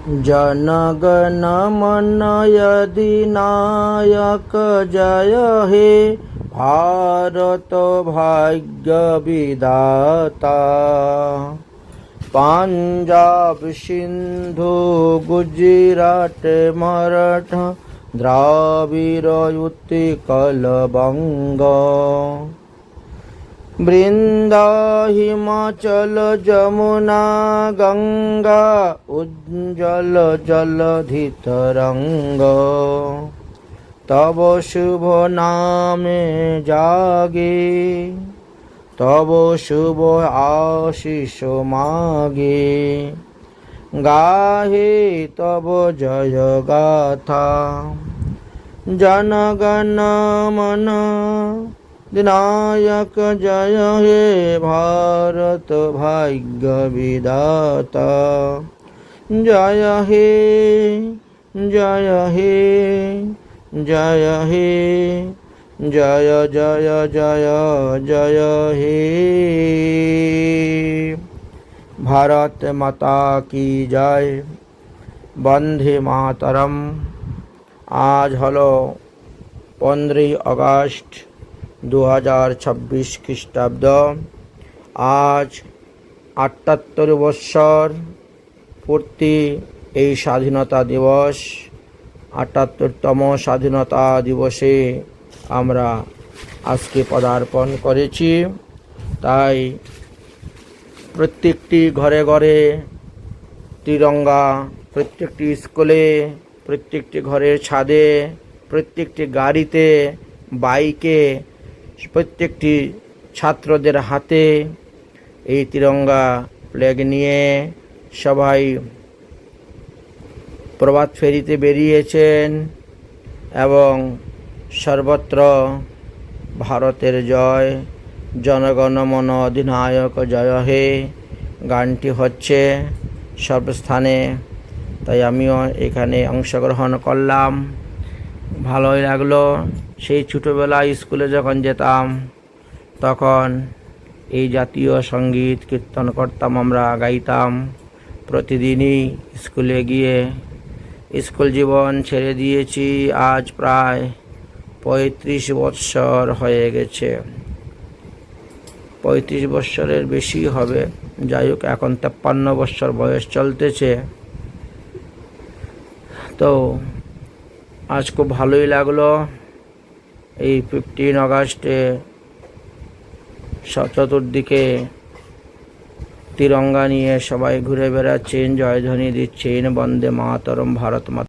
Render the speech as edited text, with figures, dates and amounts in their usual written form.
जनगण मन अधिनायक जय हे भारत भाग्य विधाता। पंजाब सिंधु गुजरात मराठा द्राविड़ उत्कल बंग। वृंदा हिमाचल जमुना गंगा उज्जल जलधि तरंग। तब शुभ नामे जागे तब शुभ आशीष मागे। गाहे तब जय गाथा जनगण मन अधिनायक जय हे भारत भाग्य विधाता। जय हे जय हे जय हे जय जय जय जय हे। भारत माता की जय। वंदे मातरम। आज हलो 15 अगस्त 2026 খ্রিস্টাব্দ। আজ ৭৮ বৎসর পূর্তি এই স্বাধীনতা দিবস। ৭৮তম স্বাধীনতা দিবসে আমরা আজকে পদার্পণ করেছি। তাই প্রত্যেকটি ঘরে ঘরে তিরঙ্গা, প্রত্যেকটি স্কুলে, প্রত্যেকটি ঘরের ছাদে, প্রত্যেকটি গাড়িতে, বাইকে, প্রত্যেকটি ছাত্রদের হাতে এই তিরঙ্গা ফ্ল্যাগ নিয়ে সবাই প্রভাত ফেরিতে বেরিয়েছেন এবং সর্বত্র ভারতের জয়, জনগণ মন অধিনায়ক জয় হে গানটি হচ্ছে সর্বস্থানে। তাই আমিও এখানে অংশগ্রহণ করলাম, ভালোই লাগলো। সেই ছোটোবেলায় স্কুলে যখন যেতাম তখন এই জাতীয় সঙ্গীত কীর্তন করতাম, আমরা গাইতাম প্রতিদিনই স্কুলে গিয়ে। স্কুল জীবন ছেড়ে দিয়েছি আজ প্রায় ৩৫ বৎসর হয়ে গেছে। ৩৫ বৎসরের বেশি হবে। যাই হোক, এখন ৫৩ বৎসর বয়স চলতেছে। তো আজ খুব ভালোই লাগলো। এই 15 আগস্টে চতুর্দিকে তিরঙ্গা নিয়ে সবাই ঘুরে বেড়াচ্ছেন, জয়ধ্বনি দিচ্ছেন, বন্দে মাতরম, ভারত মাতা।